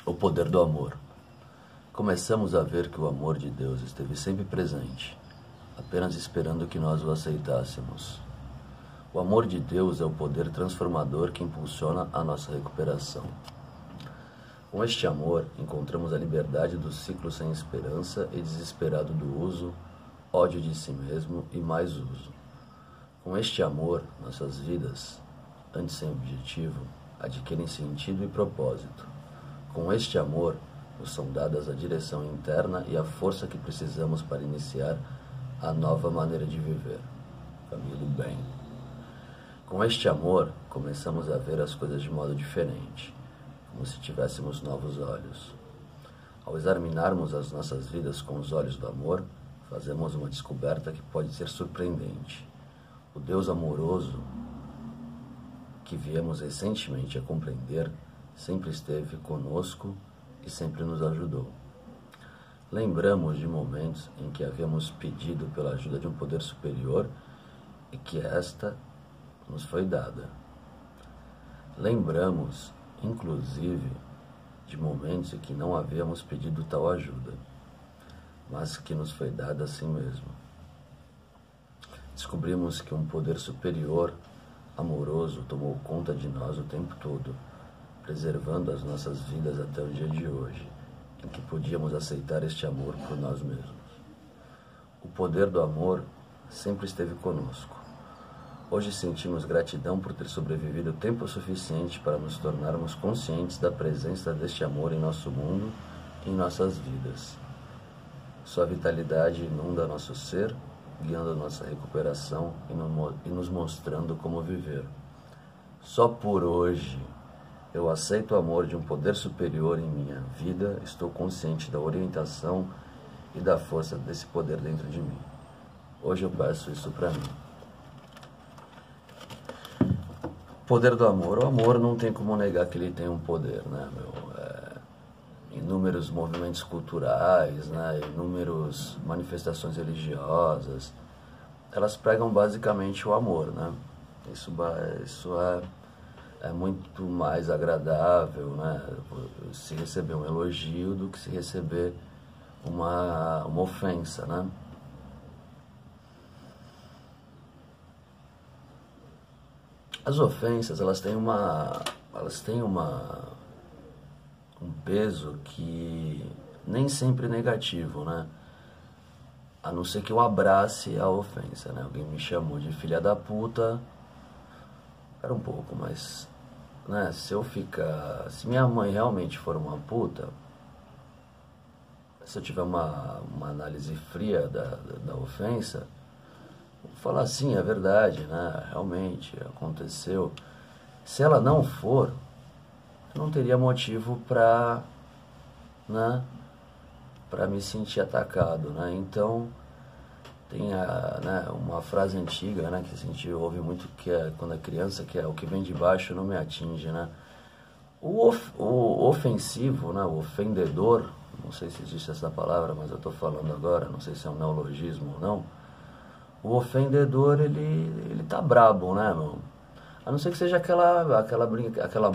O poder do amor. Começamos a ver que o amor de Deus esteve sempre presente, apenas esperando que nós o aceitássemos. O amor de Deus é o poder transformador que impulsiona a nossa recuperação. Com este amor, encontramos a liberdade do ciclo sem esperança e desesperado do uso, ódio de si mesmo e mais uso. Com este amor, nossas vidas, antes sem objetivo, adquirem sentido e propósito. Com este amor, nos são dadas a direção interna e a força que precisamos para iniciar a nova maneira de viver. Caminho do bem. Com este amor, começamos a ver as coisas de modo diferente, como se tivéssemos novos olhos. Ao examinarmos as nossas vidas com os olhos do amor, fazemos uma descoberta que pode ser surpreendente. O Deus amoroso que viemos recentemente a compreender sempre esteve conosco e sempre nos ajudou. Lembramos de momentos em que havíamos pedido pela ajuda de um poder superior e que esta nos foi dada. Lembramos, inclusive, de momentos em que não havíamos pedido tal ajuda, mas que nos foi dada assim mesmo. Descobrimos que um poder superior, amoroso, tomou conta de nós o tempo todo, preservando as nossas vidas até o dia de hoje, em que podíamos aceitar este amor por nós mesmos. O poder do amor sempre esteve conosco. Hoje sentimos gratidão por ter sobrevivido tempo suficiente para nos tornarmos conscientes da presença deste amor em nosso mundo e em nossas vidas. Sua vitalidade inunda nosso ser, guiando nossa recuperação e nos mostrando como viver. Só por hoje eu aceito o amor de um poder superior em minha vida, estou consciente da orientação e da força desse poder dentro de mim. Hoje eu peço isso para mim. Poder do amor. O amor não tem como negar que ele tem um poder, né, meu? Inúmeros movimentos culturais, né, inúmeras manifestações religiosas, elas pregam basicamente o amor, né? Isso é muito mais agradável, né, se receber um elogio do que se receber uma ofensa, né? As ofensas, elas têm um peso que nem sempre é negativo, né? A não ser que eu abrace a ofensa, né? Alguém me chamou de filha da puta, era um pouco, mas, né, se minha mãe realmente for uma puta, se eu tiver uma análise fria da ofensa, vou falar assim, é verdade, né? Realmente aconteceu. Se ela não for, eu não teria motivo para, né, para me sentir atacado, né? Então tem uma frase antiga, né, que a gente ouve muito, que é quando é criança, que é: o que vem de baixo não me atinge, né? O ofensivo, né, o ofendedor, não sei se existe essa palavra, mas eu estou falando agora, não sei se é um neologismo ou não. O ofendedor, ele tá brabo, né, meu? A não ser que seja aquela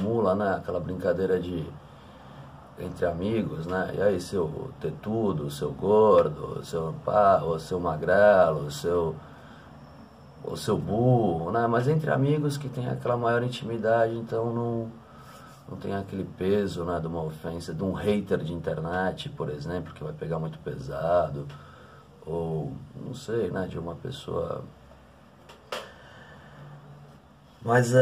mula, né, aquela brincadeira entre amigos, né? E aí, seu tetudo, seu gordo, seu pá, ou seu magrelo, ou seu burro, né? Mas entre amigos que tem aquela maior intimidade, então não tem aquele peso, né, de uma ofensa, de um hater de internet, por exemplo, que vai pegar muito pesado, ou, não sei, né, de uma pessoa. Mas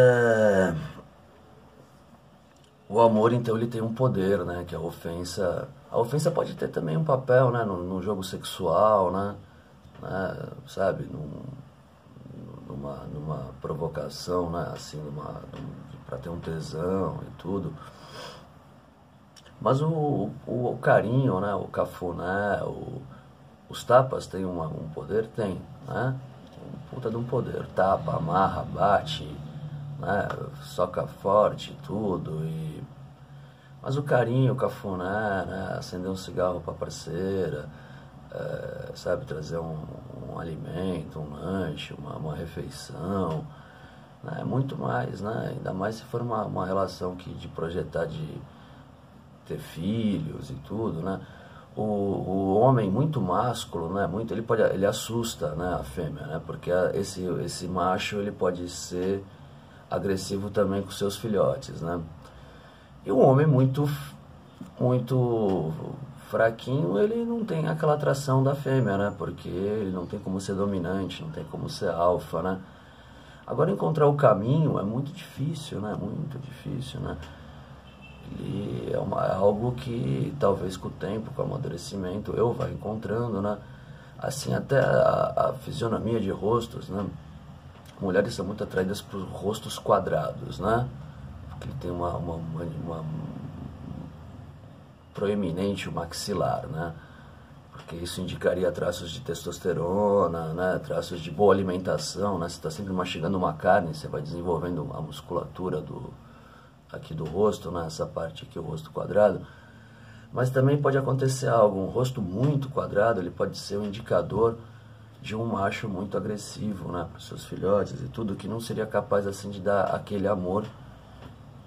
o amor, então, ele tem um poder, né, que a ofensa... A ofensa pode ter também um papel, né, no jogo sexual, né, sabe, numa provocação, né, assim, para ter um tesão e tudo. Mas o carinho, né, o cafuné, os tapas têm um poder? Tem, né? Um puta de um poder. Tapa, amarra, bate, né? Soca forte, tudo. Mas o carinho, o cafuné, né? Acender um cigarro pra parceira, sabe? Trazer um alimento, um lanche, uma refeição, né? Muito mais, né? Ainda mais se for uma relação de projetar, de ter filhos e tudo, né? O homem muito másculo, né? Ele assusta, né, a fêmea, né? Porque esse macho ele pode ser agressivo também com seus filhotes, né? E o homem muito fraquinho, ele não tem aquela atração da fêmea, né? Porque ele não tem como ser dominante, não tem como ser alfa, né? Agora, encontrar o caminho é muito difícil, né? Muito difícil, né? Ele é algo que, talvez com o tempo, com o amadurecimento, eu vá encontrando, né? Assim, até a fisionomia de rostos, né? Mulheres são muito atraídas por rostos quadrados, né? Porque ele tem uma proeminente o maxilar, né? Porque isso indicaria traços de testosterona, né? Traços de boa alimentação, né? Você está sempre mastigando uma carne, você vai desenvolvendo a musculatura aqui do rosto, né? Essa parte aqui, o rosto quadrado. Mas também pode acontecer algo, um rosto muito quadrado, ele pode ser um indicador de um macho muito agressivo, né? Para os seus filhotes e tudo, que não seria capaz assim de dar aquele amor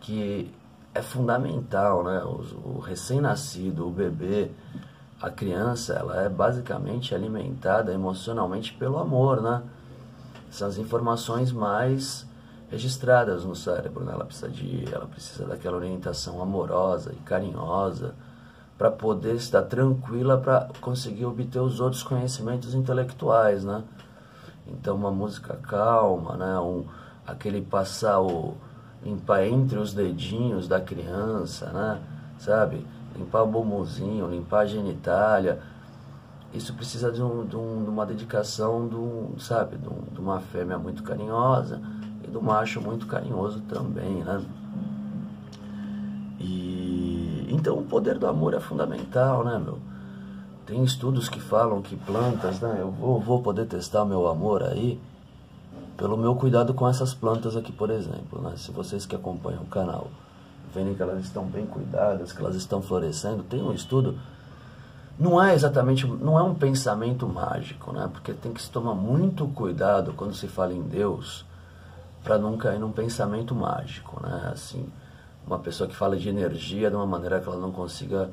que é fundamental, né? O recém-nascido, o bebê, a criança, ela é basicamente alimentada emocionalmente pelo amor, né? São as informações mais registradas no cérebro, né? Ela precisa daquela orientação amorosa e carinhosa para poder estar tranquila para conseguir obter os outros conhecimentos intelectuais, né? Então, uma música calma, né? Aquele passar limpar entre os dedinhos da criança, né? Sabe? Limpar o bumbumzinho, limpar a genitália. Isso precisa de uma dedicação, sabe? De uma fêmea muito carinhosa e do macho muito carinhoso também, né? Então, o poder do amor é fundamental, né, meu? Tem estudos que falam que plantas, né? Eu vou poder testar meu amor aí pelo meu cuidado com essas plantas aqui, por exemplo, né? Se vocês que acompanham o canal verem que elas estão bem cuidadas, que elas estão florescendo, tem um estudo, não é um pensamento mágico, né? Porque tem que se tomar muito cuidado quando se fala em Deus para não cair num pensamento mágico, né? Assim, uma pessoa que fala de energia de uma maneira que ela não consiga...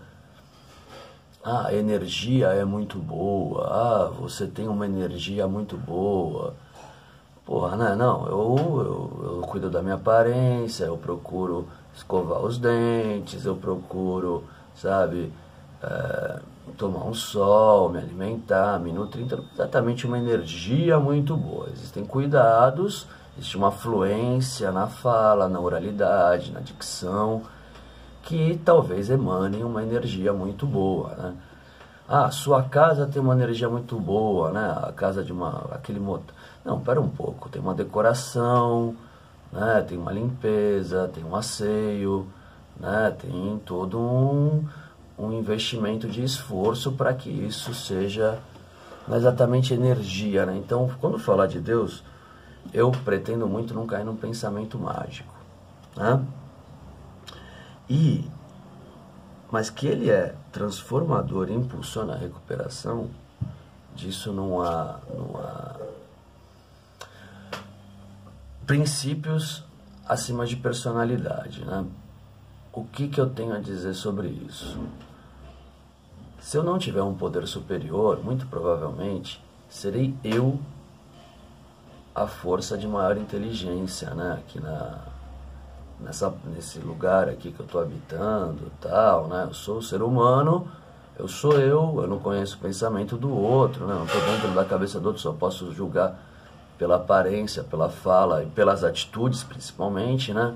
Ah, a energia é muito boa. Ah, você tem uma energia muito boa. Porra, né? Não, eu cuido da minha aparência, eu procuro escovar os dentes, eu procuro, sabe, tomar um sol, me alimentar, me nutrir. Então, exatamente uma energia muito boa. Existem cuidados... Existe uma fluência na fala, na oralidade, na dicção, que talvez emanem uma energia muito boa, né? Ah, sua casa tem uma energia muito boa, né? A casa de aquele motor. Não, pera um pouco, tem uma decoração, né? Tem uma limpeza, tem um asseio, né? Tem todo um investimento de esforço para que isso seja exatamente energia, né? Então, quando falar de Deus... eu pretendo muito não cair num pensamento mágico, né? Mas que ele é transformador e impulsiona a recuperação, disso não há princípios acima de personalidade, né? O que eu tenho a dizer sobre isso? Se eu não tiver um poder superior, muito provavelmente serei eu a força de maior inteligência, né? Aqui nesse lugar aqui que eu estou habitando, tal, né? Eu sou o ser humano, eu sou eu não conheço o pensamento do outro, né? Não estou dentro da cabeça do outro, só posso julgar pela aparência, pela fala e pelas atitudes, principalmente, né?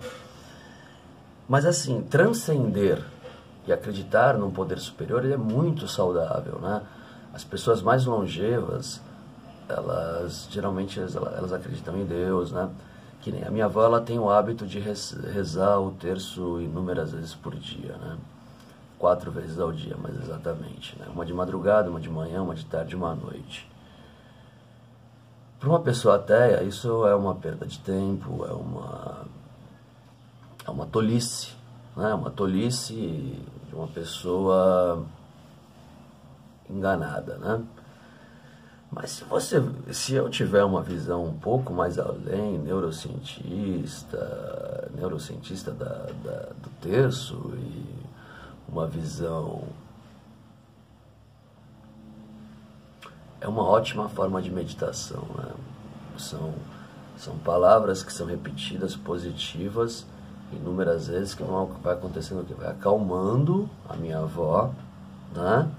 Mas assim, transcender e acreditar num poder superior, ele é muito saudável, né? As pessoas mais longevas, elas geralmente elas acreditam em Deus, né? Que nem a minha avó, ela tem o hábito de rezar o terço inúmeras vezes por dia, né? 4 vezes ao dia, mais exatamente, né? Uma de madrugada, uma de manhã, uma de tarde e uma à noite. Para uma pessoa ateia, isso é uma perda de tempo, é uma tolice, né? Uma tolice de uma pessoa enganada, né? Mas se eu tiver uma visão um pouco mais além, neurocientista do terço, e uma visão. É uma ótima forma de meditação, né? São palavras que são repetidas, positivas, inúmeras vezes, que vai acontecendo o que? Vai acalmando a minha avó, né?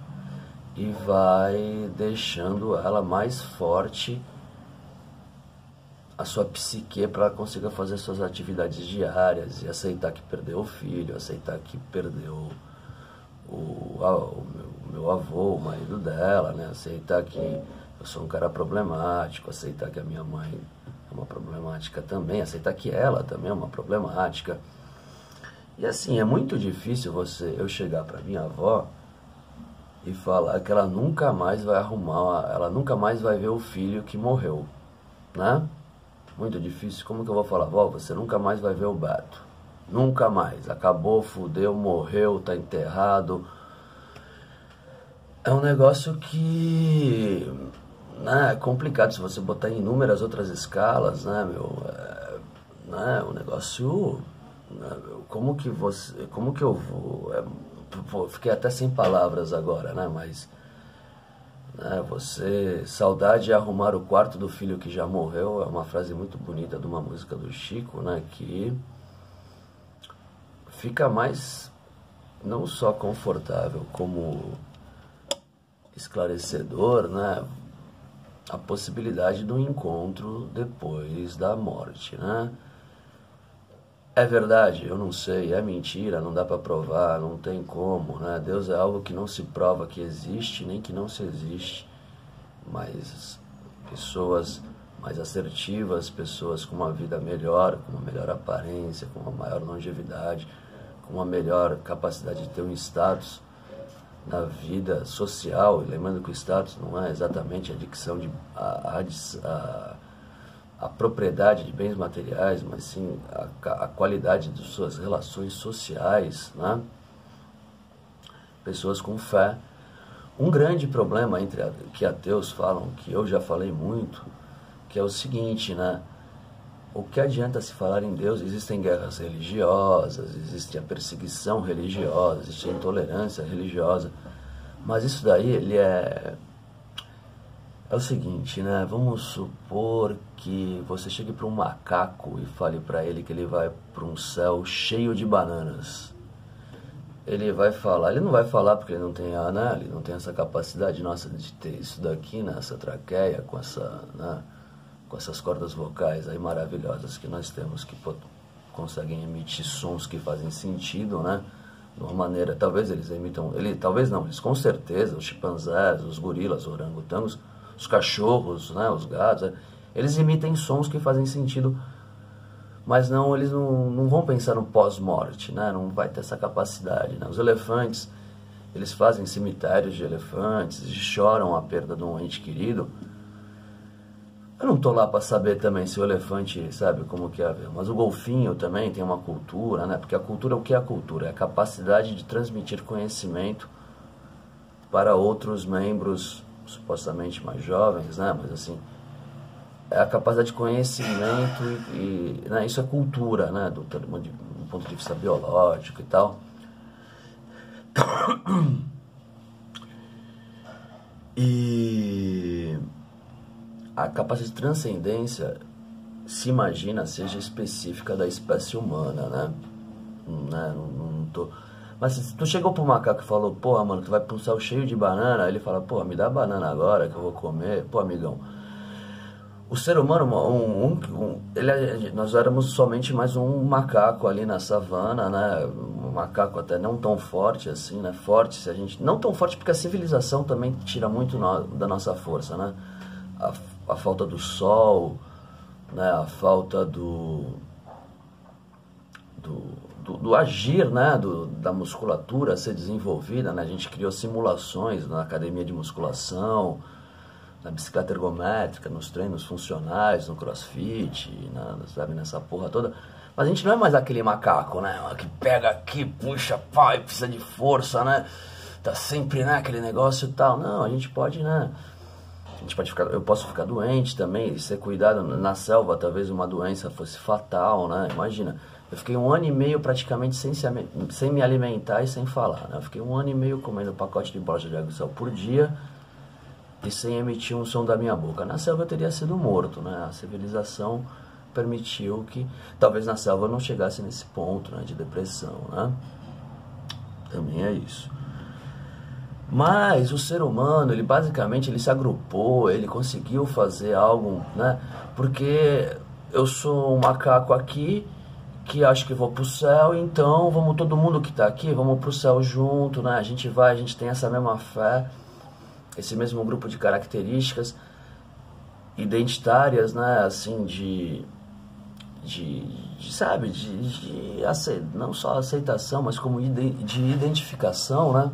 E vai deixando ela mais forte, a sua psique, para ela consiga fazer suas atividades diárias e aceitar que perdeu o filho, aceitar que perdeu o meu avô, o marido dela, né? Aceitar que eu sou um cara problemático, aceitar que a minha mãe é uma problemática também, aceitar que ela também é uma problemática. E assim, é muito difícil eu chegar para minha avó e falar que ela nunca mais vai ela nunca mais vai ver o filho que morreu, né? Muito difícil. Como que eu vou falar? Vó, você nunca mais vai ver o Beto. Nunca mais. Acabou, fudeu, morreu, tá enterrado. É um negócio que, né, é complicado se você botar em inúmeras outras escalas, né, meu? Né, o negócio... Né, como que eu vou... fiquei até sem palavras agora, né, mas... Né, saudade é arrumar o quarto do filho que já morreu, é uma frase muito bonita de uma música do Chico, né, que fica mais, não só confortável, como esclarecedor, né, a possibilidade do encontro depois da morte, né. É verdade, eu não sei, é mentira, não dá para provar, não tem como, né? Deus é algo que não se prova que existe, nem que não se existe, mas pessoas mais assertivas, pessoas com uma vida melhor, com uma melhor aparência, com uma maior longevidade, com uma melhor capacidade de ter um status na vida social, e lembrando que o status não é exatamente a adicção a propriedade de bens materiais, mas sim a qualidade de suas relações sociais, né? Pessoas com fé. Um grande problema que ateus falam, que eu já falei muito, que é o seguinte, né? O que adianta se falar em Deus? Existem guerras religiosas, existe a perseguição religiosa, existe a intolerância religiosa, mas isso daí, é o seguinte, né? Vamos supor que você chegue para um macaco e fale para ele que ele vai para um céu cheio de bananas. Ele vai falar, ele não vai falar porque ele não tem ele não tem essa capacidade nossa de ter isso daqui, né? Essa traqueia com essas cordas vocais aí maravilhosas que nós temos, que conseguem emitir sons que fazem sentido, né? De uma maneira, talvez eles emitam, talvez não, eles com certeza, os chimpanzés, os gorilas, os orangotangos, os cachorros, né, os gatos, eles emitem sons que fazem sentido, mas eles não vão pensar no pós-morte, né, não vai ter essa capacidade, né. Os elefantes, eles fazem cemitérios de elefantes, e choram a perda de um ente querido. Eu não tô lá para saber também se o elefante sabe como que é, mas o golfinho também tem uma cultura, né, porque a cultura, o que é a cultura? É a capacidade de transmitir conhecimento para outros membros supostamente mais jovens, né? Mas assim, é a capacidade de conhecimento né? Isso é cultura, né? Do ponto de vista biológico e tal. E a capacidade de transcendência, se imagina, seja específica da espécie humana, né? Mas se tu chegou pro macaco e falou, porra, mano, tu vai pro céu cheio de banana, aí ele fala, porra, me dá banana agora que eu vou comer. Pô, amigão, o ser humano, nós éramos somente mais um macaco ali na savana, né? Um macaco até não tão forte assim, né? Forte, se a gente... Não tão forte porque a civilização também tira muito da nossa força, né? A falta do sol, né? A falta do agir, né, da musculatura ser desenvolvida, né? A gente criou simulações na academia de musculação, na bicicleta ergométrica, nos treinos funcionais, no crossfit, sabe, nessa porra toda. Mas a gente não é mais aquele macaco, né, que pega aqui, puxa, pai, precisa de força, né, tá sempre, né, aquele negócio e tal. Não, a gente pode, né, eu posso ficar doente também, ser cuidado na selva, talvez uma doença fosse fatal, né, imagina. Eu fiquei 1 ano e meio praticamente sem me alimentar e sem falar, né? Eu fiquei 1 ano e meio comendo pacote de bolacha de água e sal por dia e sem emitir um som da minha boca. Na selva eu teria sido morto, né? A civilização permitiu que, talvez na selva eu não chegasse nesse ponto, né, de depressão, né? Também é isso. Mas o ser humano, ele basicamente ele se agrupou, ele conseguiu fazer algo, né? Porque eu sou um macaco aqui que acho que vou pro céu, então vamos todo mundo que tá aqui, vamos pro céu junto, né? A gente vai, a gente tem essa mesma fé, esse mesmo grupo de características identitárias, né? Assim, sabe, não só aceitação, mas como de identificação, né?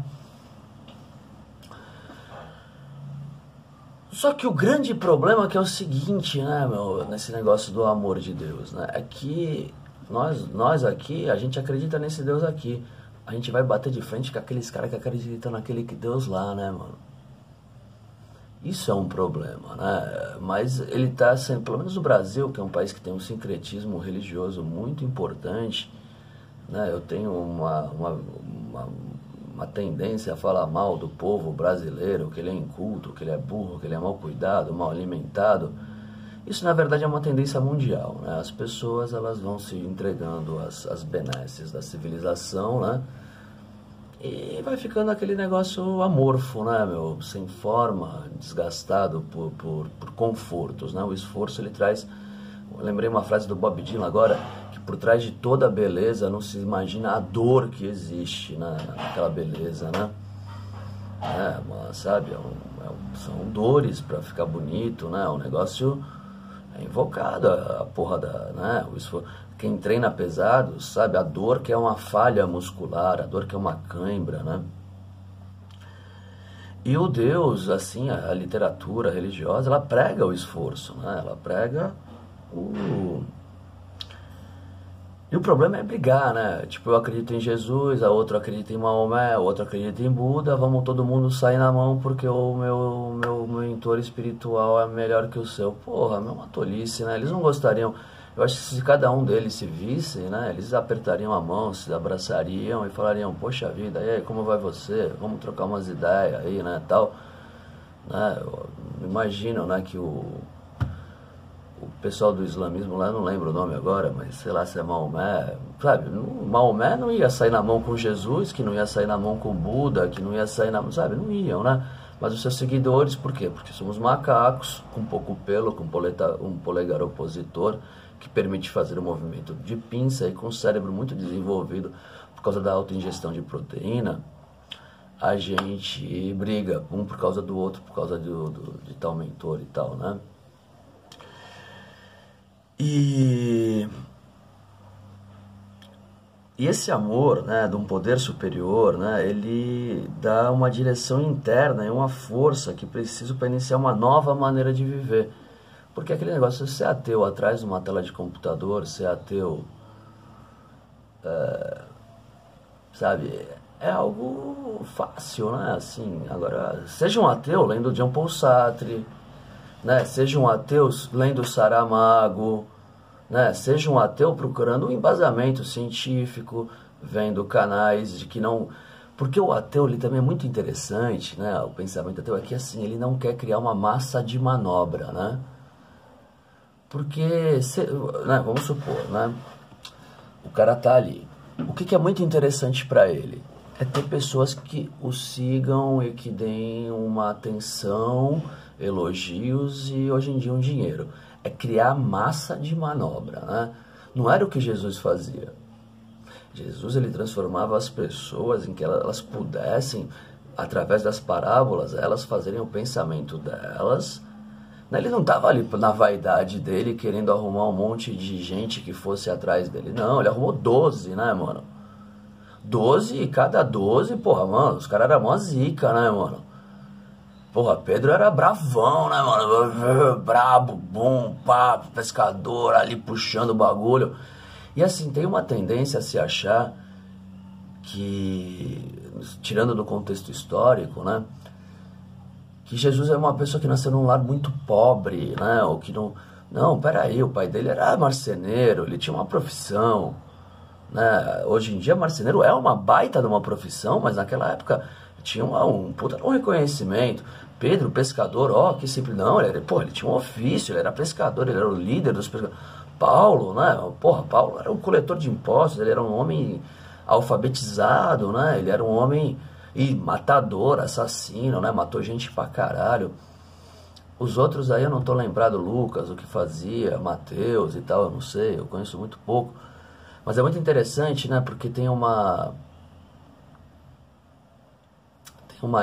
Só que o grande problema que é o seguinte, né, meu, nesse negócio do amor de Deus, né, é que nós aqui, a gente acredita nesse Deus aqui. A gente vai bater de frente com aqueles caras que acreditam naquele Deus lá, né, mano? Isso é um problema, né? Mas ele tá sendo, pelo menos no Brasil, que é um país que tem um sincretismo religioso muito importante, né? Eu tenho uma tendência a falar mal do povo brasileiro, que ele é inculto, que ele é burro, que ele é mal cuidado, mal alimentado. Isso, na verdade, é uma tendência mundial, né? As pessoas, elas vão se entregando às benesses da civilização, né? E vai ficando aquele negócio amorfo, né, meu? Sem forma, desgastado por confortos, né? O esforço, ele traz... Eu lembrei uma frase do Bob Dylan agora, que por trás de toda a beleza não se imagina a dor que existe, né, naquela beleza, né? Sabe, são dores para ficar bonito, né? O negócio é invocado, a porra né? O esforço. Quem treina pesado sabe a dor que é uma falha muscular, a dor que é uma cãibra, né? E o Deus, assim, a literatura religiosa, ela prega o esforço, né? Ela prega E o problema é brigar, né? Tipo, eu acredito em Jesus, a outra acredita em Maomé, a outra acredita em Buda, vamos todo mundo sair na mão porque o meu mentor espiritual é melhor que o seu. Porra, é uma tolice, né? Eles não gostariam... Eu acho que se cada um deles se visse, né, eles apertariam a mão, se abraçariam e falariam, poxa vida, e aí, como vai você? Vamos trocar umas ideias aí, né, tal. Né, imaginam, né, que o pessoal do islamismo lá, eu não lembro o nome agora, mas sei lá se é Maomé, sabe, Maomé não ia sair na mão com Jesus, que não ia sair na mão com Buda, que não ia sair na mão, sabe, não iam, né? Mas os seus seguidores, por quê? Porque somos macacos, com pouco pelo, com um polegar opositor, que permite fazer um movimento de pinça e com o cérebro muito desenvolvido por causa da alta ingestão de proteína, a gente briga um por causa do outro, por causa de tal mentor e tal, né? E esse amor, né, de um poder superior, né, ele dá uma direção interna e uma força que preciso para iniciar uma nova maneira de viver. Porque aquele negócio de ser ateu atrás de uma tela de computador, ser ateu, sabe, é algo fácil, né? Assim, agora, seja um ateu lendo Jean Paul Sartre, né? Seja um ateu lendo Saramago, né? Seja um ateu procurando um embasamento científico, vendo canais de que não... Porque o ateu, ele também é muito interessante, né? O pensamento ateu é que, assim, ele não quer criar uma massa de manobra, né? Porque, né, vamos supor, né, o cara tá ali. O que é muito interessante para ele? É ter pessoas que o sigam e que deem uma atenção, elogios e, hoje em dia, um dinheiro. É criar massa de manobra, né? Não era o que Jesus fazia. Jesus, ele transformava as pessoas em que elas pudessem, através das parábolas, elas fazerem o pensamento delas. Ele não estava ali na vaidade dele, querendo arrumar um monte de gente que fosse atrás dele. Não, ele arrumou 12, né, mano? 12 e cada 12, porra, mano, os caras eram mó zica, né, mano? Porra, Pedro era bravão, né, mano? Brabo, bom, papo, pescador, ali puxando o bagulho. E assim, tem uma tendência a se achar que, tirando do contexto histórico, né, que Jesus é uma pessoa que nasceu num lar muito pobre, né? Ou que não... Não, peraí, o pai dele era marceneiro, ele tinha uma profissão, né? Hoje em dia, marceneiro é uma baita de uma profissão, mas naquela época tinha um puta um reconhecimento. Pedro, pescador, ó, que simples. Não, ele tinha um ofício, ele era pescador, ele era o líder dos pescadores. Paulo, né? Porra, Paulo era um coletor de impostos, ele era um homem alfabetizado, né? Ele era um homem matador, assassino, né? Matou gente pra caralho. Os outros aí eu não tô lembrado, Lucas, o que fazia, Mateus e tal, eu não sei, eu conheço muito pouco. Mas é muito interessante, né? Porque tem uma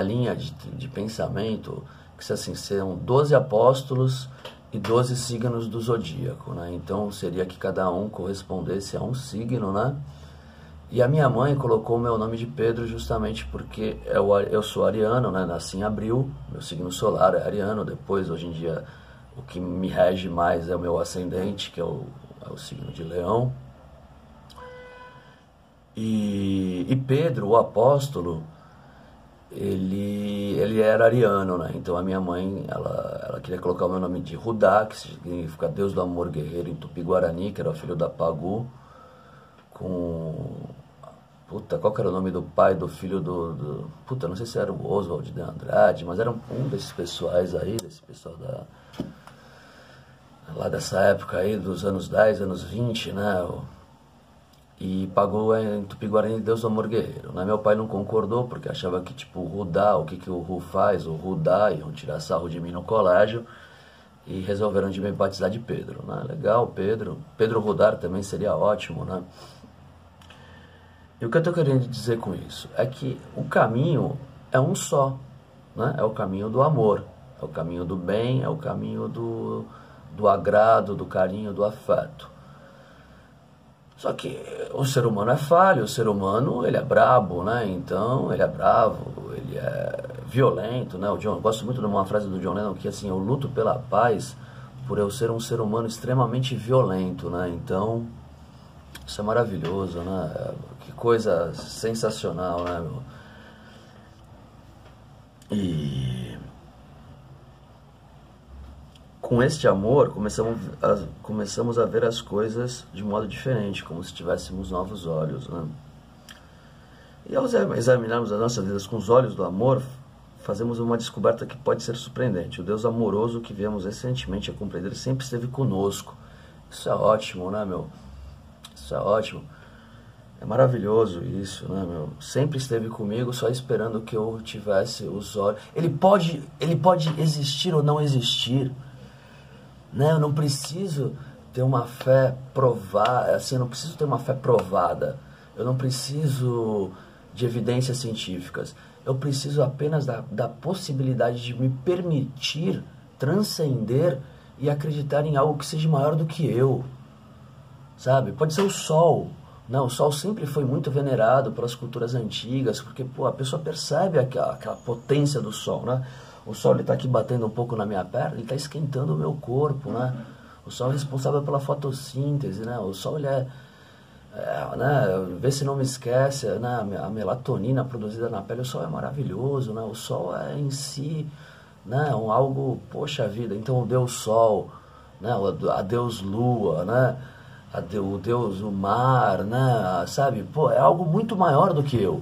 linha de pensamento que assim, são 12 apóstolos e 12 signos do zodíaco, né? Então seria que cada um correspondesse a um signo, né? E a minha mãe colocou o meu nome de Pedro justamente porque eu sou ariano, né? Nasci em abril, meu signo solar é ariano. Depois, hoje em dia, o que me rege mais é o meu ascendente, que é o signo de Leão. E Pedro, o apóstolo, ele era ariano, né? Então a minha mãe, ela queria colocar o meu nome de Rudá, que significa Deus do Amor Guerreiro em Tupi-Guarani, que era o filho da Pagu, Puta, qual que era o nome do pai do filho Puta, não sei se era o Oswald de Andrade, mas era um desses pessoais aí, desse pessoal lá dessa época aí, dos anos 10, anos 20, né? E pagou em Tupi-Guarani Deus do Amor Guerreiro, né? Meu pai não concordou, porque achava que, tipo, o Rudá, o que o Ru faz, o Rudá, iam tirar sarro de mim no colégio, e resolveram de me batizar de Pedro, né? Legal, Pedro Rudar também seria ótimo, né? E o que eu estou querendo dizer com isso é que o caminho é um só, né? É o caminho do amor, é o caminho do bem, é o caminho do agrado, do carinho, do afeto. Só que o ser humano é falho, o ser humano ele é brabo, né? Então ele é bravo, ele é violento, né? Eu gosto muito de uma frase do John Lennon que assim, eu luto pela paz por eu ser um ser humano extremamente violento, né? Então isso é maravilhoso, né? Que coisa sensacional, né, meu? E com este amor, começamos a ver as coisas de modo diferente, como se tivéssemos novos olhos, né? E ao examinarmos as nossas vidas com os olhos do amor, fazemos uma descoberta que pode ser surpreendente. O Deus amoroso que viemos recentemente a compreender sempre esteve conosco. Isso é ótimo, né, meu? Isso é ótimo. É maravilhoso isso, né, meu? Sempre esteve comigo, só esperando que eu tivesse os olhos. Ele pode existir ou não existir, né? Eu não preciso ter uma fé provada, assim, eu não preciso ter uma fé provada. Eu não preciso de evidências científicas. Eu preciso apenas da possibilidade de me permitir transcender e acreditar em algo que seja maior do que eu. Sabe? Pode ser o sol. Não, o sol sempre foi muito venerado pelas culturas antigas, porque pô, a pessoa percebe aquela potência do sol, né? O sol está aqui batendo um pouco na minha perna, ele está esquentando o meu corpo, né? O sol é responsável pela fotossíntese, né? O sol, ele né? Vê se não me esquece, né? A melatonina produzida na pele, o sol é maravilhoso, né? O sol é em si, né? Algo, poxa vida, então o Deus Sol, né? A Deus Lua, né? O Deus, o mar, né? Sabe? Pô, é algo muito maior do que eu.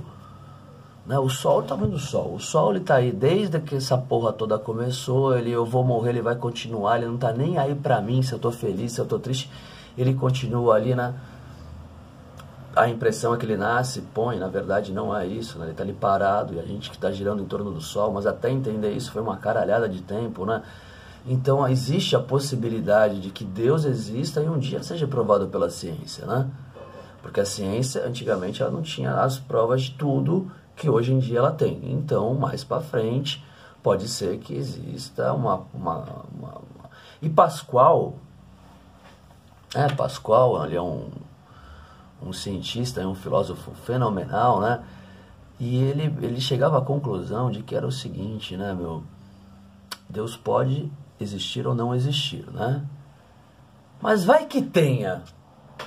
Né? O sol, o tamanho do sol. O sol, ele tá aí desde que essa porra toda começou. Eu vou morrer, ele vai continuar. Ele não tá nem aí pra mim se eu tô feliz, se eu tô triste. Ele continua ali, né? A impressão é que ele nasce, põe. Na verdade, não é isso, né? Ele tá ali parado e a gente que tá girando em torno do sol. Mas até entender isso foi uma caralhada de tempo, né? Então, existe a possibilidade de que Deus exista e um dia seja provado pela ciência, né? Porque a ciência, antigamente, ela não tinha as provas de tudo que hoje em dia ela tem. Então, mais para frente, pode ser que exista E Pascoal, Pascoal, ele é um cientista, um filósofo fenomenal, né? E ele chegava à conclusão de que era o seguinte, né, meu? Deus pode existir ou não existir, né? Mas vai que tenha,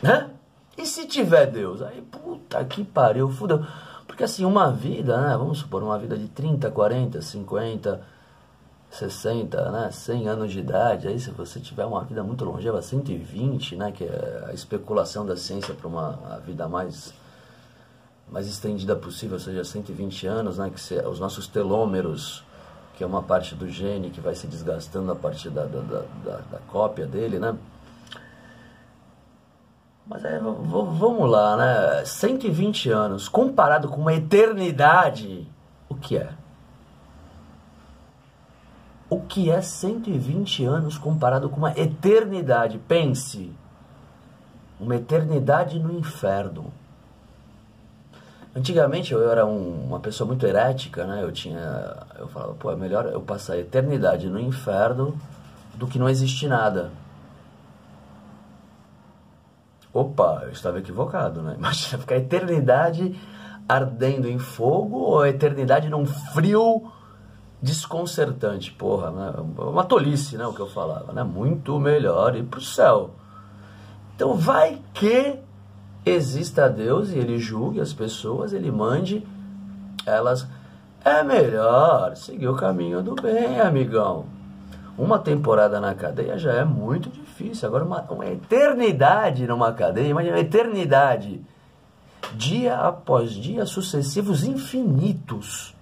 né? E se tiver Deus? Aí, puta que pariu, fudeu. Porque assim, uma vida, né? Vamos supor, uma vida de 30, 40, 50, 60, né, 100 anos de idade, aí se você tiver uma vida muito longeva, 120, né, que é a especulação da ciência para uma vida mais estendida possível, ou seja, 120 anos, né, que os nossos telômeros, que é uma parte do gene que vai se desgastando a partir da cópia dele, né? Mas vamos lá, né? 120 anos, comparado com uma eternidade, o que é? O que é 120 anos comparado com uma eternidade? Pense, uma eternidade no inferno. Antigamente eu era uma pessoa muito herética, né? Eu falava, pô, é melhor eu passar a eternidade no inferno do que não existir nada. Opa, eu estava equivocado, né? Imagina ficar a eternidade ardendo em fogo ou a eternidade num frio desconcertante. Porra, né? Uma tolice, né? O que eu falava, né? Muito melhor ir pro céu. Então vai que exista Deus e Ele julgue as pessoas, Ele mande elas. É melhor seguir o caminho do bem, amigão. Uma temporada na cadeia já é muito difícil. Agora uma eternidade numa cadeia, imagina uma eternidade. Dia após dia, sucessivos infinitos.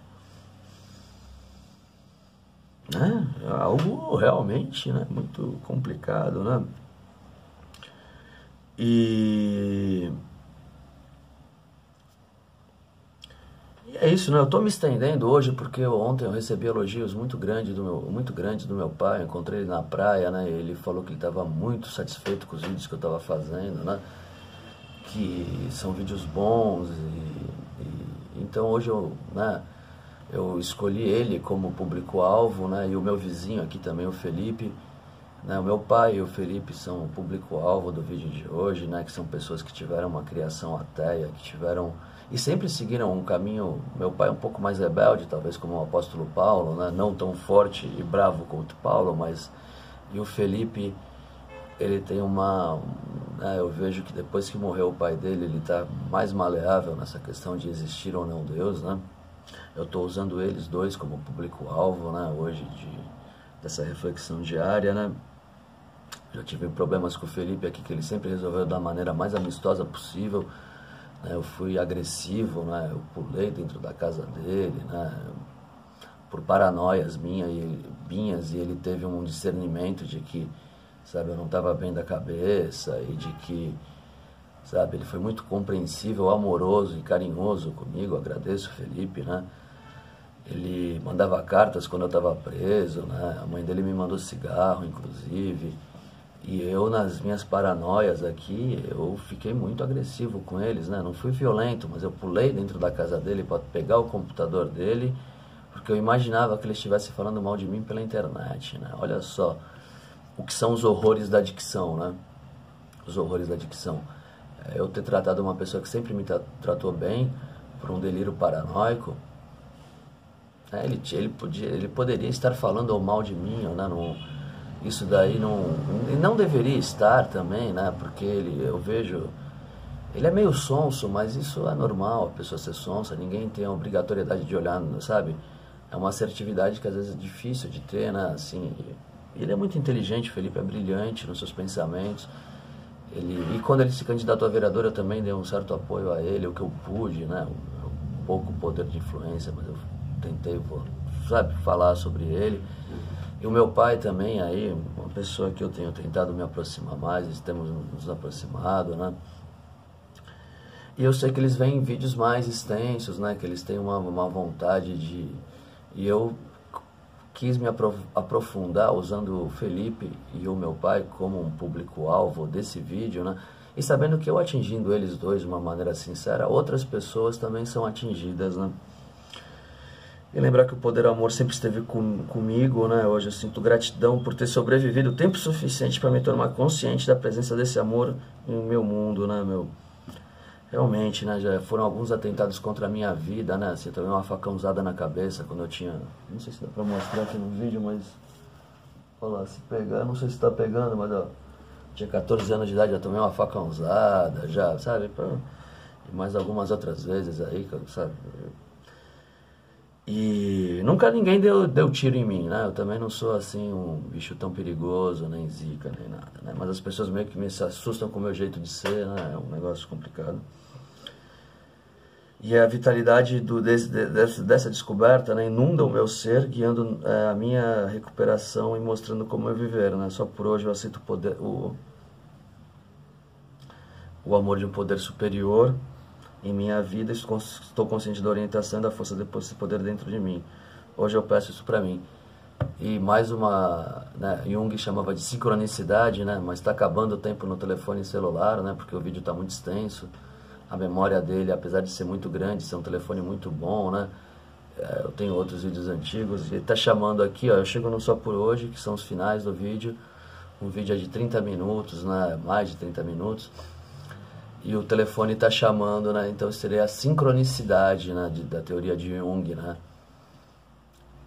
Né? É algo realmente, né, muito complicado, né? E é isso, né? Eu estou me estendendo hoje porque ontem eu recebi elogios muito grandes do meu pai. Eu encontrei ele na praia, né? Ele falou que ele estava muito satisfeito com os vídeos que eu estava fazendo, né? Que são vídeos bons então hoje eu escolhi ele como público-alvo, né? E o meu vizinho aqui também, o Felipe, né? O meu pai e o Felipe são o público-alvo do vídeo de hoje, né? Que são pessoas que tiveram uma criação ateia, que tiveram e sempre seguiram um caminho. Meu pai é um pouco mais rebelde, talvez como o apóstolo Paulo, né? Não tão forte e bravo quanto Paulo, mas e o Felipe, ele tem eu vejo que depois que morreu o pai dele, ele está mais maleável nessa questão de existir ou não Deus, né? Eu estou usando eles dois como público-alvo, né? Hoje dessa reflexão diária, né? Já tive problemas com o Felipe aqui, que ele sempre resolveu da maneira mais amistosa possível. Eu fui agressivo, né? Eu pulei dentro da casa dele, né? Por paranoias minhas, e ele teve um discernimento de que, sabe, eu não estava bem da cabeça e de que, sabe, ele foi muito compreensível, amoroso e carinhoso comigo. Agradeço, Felipe, né? Ele mandava cartas quando eu estava preso, né? A mãe dele me mandou cigarro, inclusive. E eu, nas minhas paranoias aqui, eu fiquei muito agressivo com eles, né? Não fui violento, mas eu pulei dentro da casa dele para pegar o computador dele, porque eu imaginava que ele estivesse falando mal de mim pela internet, né? Olha só o que são os horrores da dicção, né? Os horrores da dicção. Eu ter tratado uma pessoa que sempre me tratou bem por um delírio paranoico, né? Ele poderia estar falando mal de mim, né? Isso daí não deveria estar também, né? Porque eu vejo, ele é meio sonso, mas isso é normal, a pessoa ser sonsa, ninguém tem a obrigatoriedade de olhar, sabe? É uma assertividade que às vezes é difícil de ter, né? Assim, ele é muito inteligente, o Felipe é brilhante nos seus pensamentos. E quando ele se candidatou a vereador, eu também dei um certo apoio a ele, o que eu pude, né? Um pouco poder de influência, mas eu tentei, sabe, falar sobre ele. E o meu pai também, aí, uma pessoa que eu tenho tentado me aproximar mais, temos nos aproximado, né? E eu sei que eles veem vídeos mais extensos, né? Que eles têm uma vontade de... E eu quis me aprofundar usando o Felipe e o meu pai como um público-alvo desse vídeo, né? E sabendo que eu atingindo eles dois de uma maneira sincera, outras pessoas também são atingidas, né? E lembrar que o poder amor sempre esteve comigo, né? Hoje eu sinto gratidão por ter sobrevivido o tempo suficiente para me tornar consciente da presença desse amor no meu mundo, né, Realmente, né? Já foram alguns atentados contra a minha vida, né? Assim, eu tomei uma facãozada na cabeça quando eu tinha... Não sei se dá para mostrar aqui no vídeo, mas... Olha lá, se pegar, não sei se está pegando, mas ó... Tinha 14 anos de idade, já tomei uma facãozada, já, sabe? E mais algumas outras vezes aí, sabe? E nunca ninguém deu tiro em mim, né? Eu também não sou assim um bicho tão perigoso, nem zica, nem nada, né? Mas as pessoas meio que me assustam com o meu jeito de ser, né? É um negócio complicado. E a vitalidade dessa descoberta, né, inunda o meu ser, guiando a minha recuperação e mostrando como eu viver, né? Só por hoje eu aceito o amor de um poder superior em minha vida, estou consciente da orientação e da força desse poder dentro de mim. Hoje eu peço isso para mim. E mais uma, né, Jung chamava de sincronicidade, né, mas está acabando o tempo no telefone celular, né, porque o vídeo está muito extenso. A memória dele, apesar de ser muito grande, ser um telefone muito bom, né, eu tenho outros vídeos antigos, e ele está chamando aqui, ó, eu chego no Só Por Hoje, que são os finais do vídeo. Um vídeo é de 30 minutos, né, mais de 30 minutos. E o telefone está chamando, né? Então seria a sincronicidade, né, da teoria de Jung, né?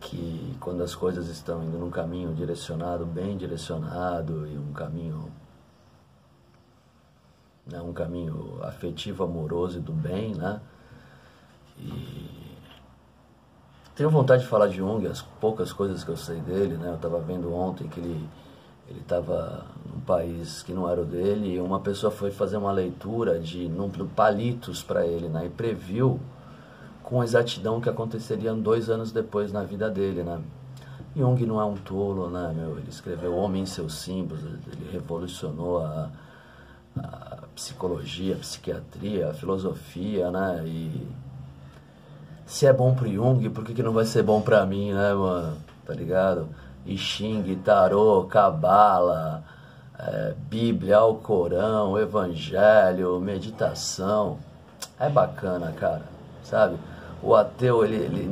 Que quando as coisas estão indo num caminho direcionado, bem direcionado, e um caminho, né, um caminho afetivo, amoroso e do bem, né? E tenho vontade de falar de Jung, as poucas coisas que eu sei dele, né? Eu estava vendo ontem que ele estava num país que não era o dele, e uma pessoa foi fazer uma leitura de palitos para ele, né? E previu com exatidão o que aconteceria 2 anos depois na vida dele, né? Jung não é um tolo, né, meu? Ele escreveu O Homem e Seus Símbolos, ele revolucionou a psicologia, a psiquiatria, a filosofia, né? E se é bom pro Jung, por que não vai ser bom pra mim, né, mano? Tá ligado? I Ching, Tarô, Cabala, Bíblia, Alcorão, Evangelho, meditação. É bacana, cara, sabe? O ateu, ele